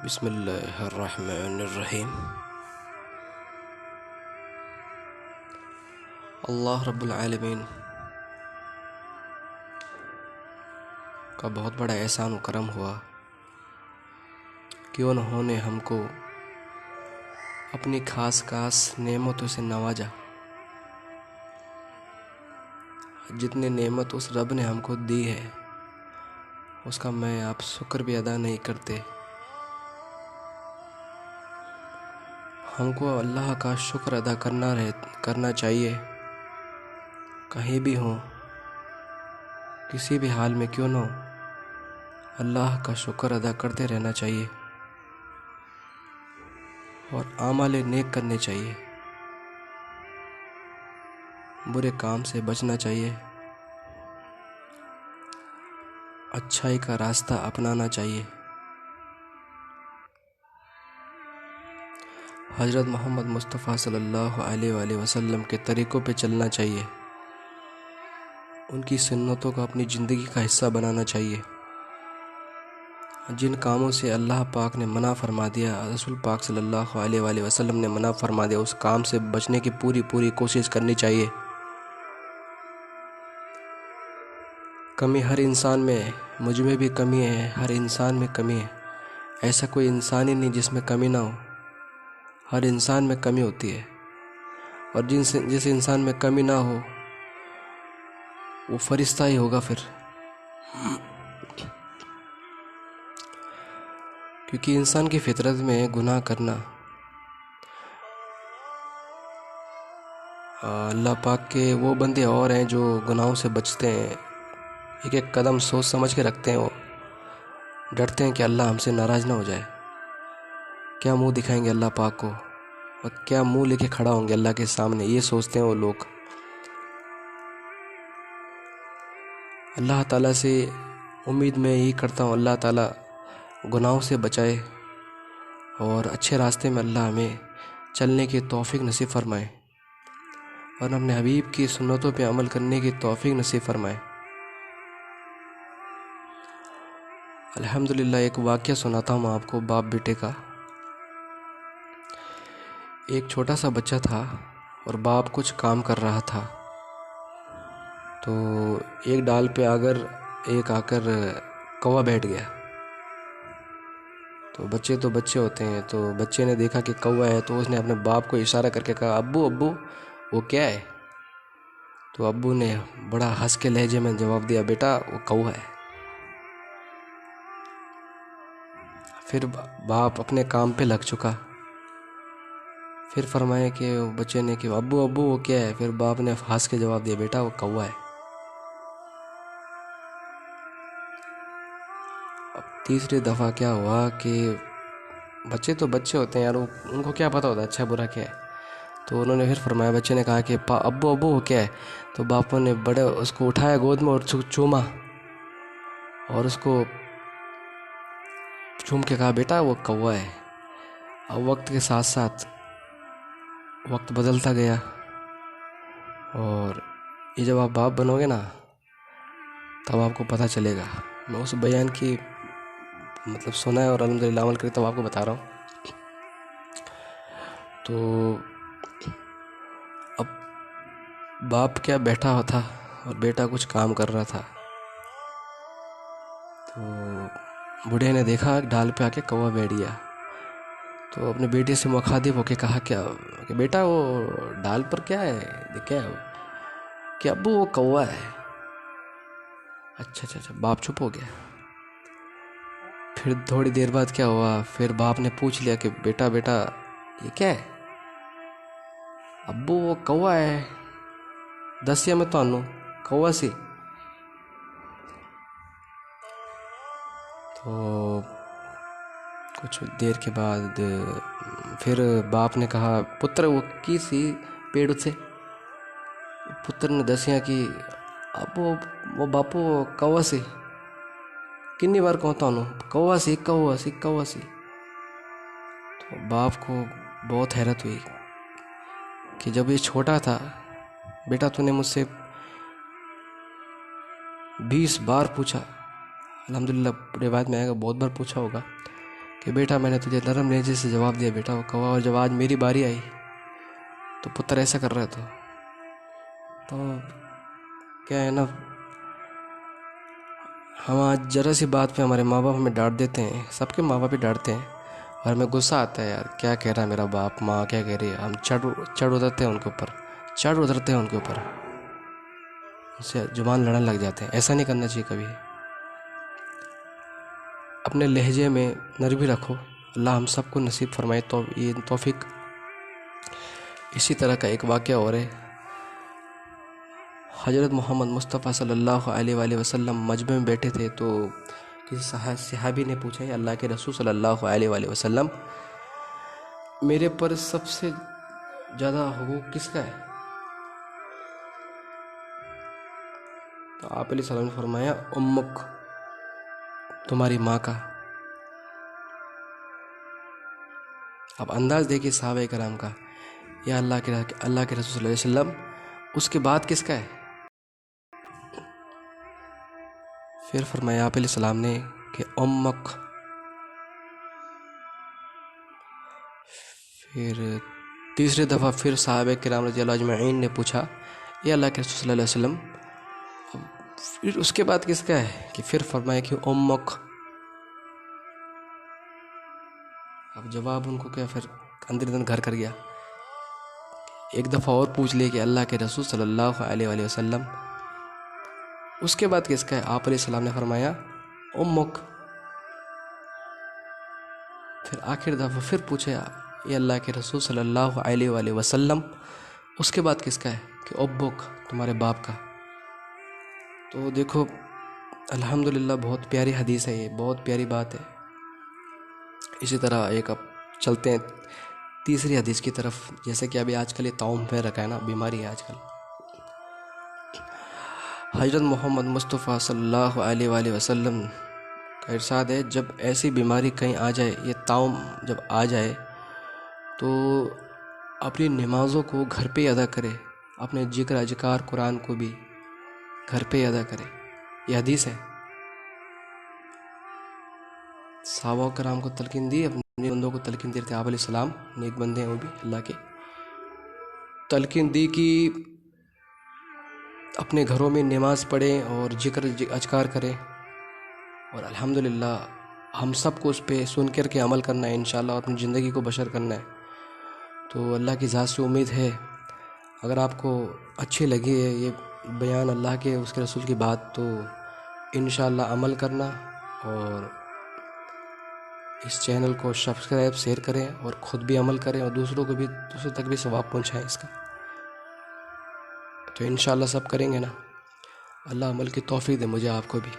बिस्मिल्लाहिर्रहमानिर्रहीम। अल्लाह रब्बुल आलमीन का बहुत बड़ा एहसान व करम हुआ कि उन्होंने हमको अपनी खास खास नेमतों से नवाजा। जितनी नेमत उस रब ने हमको दी है उसका मैं आप शुक्र भी अदा नहीं करते। हमको अल्लाह का शुक्र अदा करना चाहिए। कहीं भी हो, किसी भी हाल में क्यों न हो, अल्लाह का शुक्र अदा करते रहना चाहिए और आमाल नेक करने चाहिए। बुरे काम से बचना चाहिए, अच्छाई का रास्ता अपनाना चाहिए। हज़रत मोहम्मद मुस्तफ़ा सल्लल्लाहु अलैहि वसल्लम के तरीक़ों पे चलना चाहिए। उनकी सुन्नतों को अपनी ज़िंदगी का हिस्सा बनाना चाहिए। जिन कामों से अल्लाह पाक ने मना फरमा दिया, रसूल पाक सल्लल्लाहु अलैहि वसल्लम ने मना फरमा दिया, उस काम से बचने की पूरी कोशिश करनी चाहिए। कमी हर इंसान में है, मुझ में भी कमी है, हर इंसान में कमी है। ऐसा कोई इंसान ही नहीं जिसमें कमी ना हो। हर इंसान में कमी होती है और जिस इंसान में कमी ना हो वो फरिश्ता ही होगा फिर। क्योंकि इंसान की फितरत में गुनाह करना, अल्लाह पाक के वो बंदे और हैं जो गुनाहों से बचते हैं, एक एक कदम सोच समझ के रखते हैं। वो डरते हैं कि अल्लाह हमसे नाराज़ ना हो जाए। क्या मुंह दिखाएंगे अल्लाह पाक को और क्या मुंह लेके खड़ा होंगे अल्लाह के सामने, ये सोचते हैं वो लोग। अल्लाह ताला से उम्मीद मैं यही करता हूँ, अल्लाह ताला गुनाहों से बचाए और अच्छे रास्ते में अल्लाह हमें चलने की तौफीक नसीब फरमाए और अपने हबीब की सुन्नतों पे अमल करने की तौफीक नसीब फरमाए। अल्हम्दुलिल्लाह, एक वाक़या सुनाता हूँ आपको बाप बेटे का। एक छोटा सा बच्चा था और बाप कुछ काम कर रहा था, तो एक डाल पे आकर कौवा बैठ गया। तो बच्चे होते हैं, तो बच्चे ने देखा कि कौवा है, तो उसने अपने बाप को इशारा करके कहा, अब्बू अब्बू वो क्या है? तो अब्बू ने बड़ा हंस के लहजे में जवाब दिया, बेटा वो कौवा है। फिर बाप अपने काम पे लग चुका। फिर फरमाया कि बच्चे ने कि अब्बू अब्बू वो क्या है? फिर बाप ने हंस के जवाब दिया, बेटा वो कौवा है। अब तीसरी दफ़ा क्या हुआ कि बच्चे होते हैं यार, उनको क्या पता होता है अच्छा बुरा क्या है। तो उन्होंने फिर फरमाया, बच्चे ने कहा कि अब्बू अब्बू वो क्या है? तो बापों ने बड़े उसको उठाया गोद में और चूमा और उसको चूम के कहा, बेटा वो कौवा है। अब वक्त के साथ साथ वक्त बदलता गया और ये जब आप बाप बनोगे ना तब आपको पता चलेगा। मैं उस बयान की मतलब सुना है और अल्हम्दुलिल्लाह अमल करके तब आपको बता रहा हूँ। तो अब बाप क्या बैठा हुआ था और बेटा कुछ काम कर रहा था। तो बूढ़े ने देखा ढाल पे आके कौवा बैठ गया। तो अपने बेटे से मुखातिब होके कहा, क्या कि बेटा वो ढाल पर क्या है? क्या है वो? कि अब्बू वो कौवा है। अच्छा, बाप चुप हो गया। फिर थोड़ी देर बाद क्या हुआ, फिर बाप ने पूछ लिया कि बेटा ये क्या है? अब्बू वो कौवा है, दसिया मैं तुहानू कौवा सी। तो कुछ देर के बाद फिर बाप ने कहा, पुत्र वो की सी पेड़ से? पुत्र ने दसिया कि अब्बू वो बापू कौवा सी। कितनी बार कहूँ तुहानू कौवा सी। तो बाप को बहुत हैरत हुई कि जब ये छोटा था, बेटा तूने मुझसे 20 बार पूछा। अल्हम्दुलिल्लाह रिवायत में आएगा बहुत बार पूछा होगा कि बेटा मैंने तुझे नरम लहजे से जवाब दिया बेटा, वो कौवा, और जब आज मेरी बारी आई तो पुत्र ऐसा कर रहा था। तो क्या है ना, हम आज ज़रा सी बात पे हमारे माँ बाप हमें डांट देते हैं, सबके माँ बाप ही डांटते हैं, और हमें गुस्सा आता है यार क्या कह रहा है मेरा बाप, माँ क्या कह रही है। हम चढ़ उतरते हैं उनके ऊपर, उनसे जुबान लड़ने लग जाते हैं। ऐसा नहीं करना चाहिए कभी। अपने लहजे में नरमी रखो, अल्लाह हम सबको नसीब फरमाए तो ये तौफीक। इसी तरह का एक वाक़या और है। हज़रत मोहम्मद मुस्तफ़ा सल्लल्लाहु अलैहि वसल्लम मजमे में बैठे थे, तो किसी सहाबी ने पूछा, या अल्लाह के रसूल सल्लल्लाहु अलैहि वसल्लम, मेरे पर सबसे ज़्यादा हुकूक किसका है? तो आप अलैहिस्सलाम ने फरमाया, उम्मुक, तुम्हारी माँ का। अब अंदाज़ देखिए सहाबा कराम का, या अल्लाह के रसूल सल्लल्लाहु अलैहि वसल्लम, उसके बाद किसका है? फिर फरमाया आप अलैहिस्सलाम ने कि उम्मुक। फिर तीसरी दफ़ा फिर सहाबा किराम रज़ियल्लाहु अजमईन ने पूछा, या अल्लाह के रसूल सल्लल्लाहु अलैहि वसल्लम, फिर उसके बाद किसका है? कि फिर फरमाया कि उम्मुक। अब जवाब उनको क्या फिर अंदर घर कर गया। एक दफ़ा और पूछ लिए कि अल्लाह के रसूल सल्लल्लाहु अलैहि वसल्लम, उसके बाद किसका है? आप अलैहिस्सलाम ने फरमाया उम्मुक। फिर आखिर दफ़ा फिर पूछा, या अल्लाह के रसूल सल्लल्लाहु अलैहि वसल्लम, उसके बाद किसका है? कि अब्बुक, तुम्हारे बाप का। तो देखो अल्हम्दुलिल्लाह बहुत प्यारी हदीस है ये, बहुत प्यारी बात है। इसी तरह एक अब चलते हैं तीसरी हदीस की तरफ। जैसे कि अभी आजकल ये ताउन पे रखा है ना, बीमारी है आजकल। हज़रत मोहम्मद मुस्तफ़ा सल्लल्लाहु अलैहि वसल्लम का इरशाद है, जब ऐसी बीमारी कहीं आ जाए, ये ताउन जब आ जाए, तो अपनी नमाज़ों को घर पे अदा करे, अपने जिक्र अज़कार कुरान को भी घर पे अदा करे। ये हदीस है। सहाबा कराम को तलकीन दी, अपने बंदों को तलकीन दे रहे थे। आप अलैहिस्सलाम नेक बंदे हैं वो भी अल्लाह के, तलकीन दी कि अपने घरों में नमाज़ पढ़ें और जिक्र अज़कार करें। और अल्हम्दुलिल्लाह हम सबको उस पर सुन कर के अमल करना है इंशाअल्लाह, अपनी ज़िंदगी को बशर करना है। तो अल्लाह की ज़ात से उम्मीद है अगर आपको अच्छी लगी है ये बयान अल्लाह के उसके रसूल की बात, तो इंशाअल्लाह अमल करना, और इस चैनल को सब्सक्राइब शेयर करें, और ख़ुद भी अमल करें, और दूसरों तक भी सवाब पहुँचाएँ इसका। तो इंशाअल्लाह सब करेंगे ना। अल्लाह अमल की तौफीक दे मुझे आपको भी।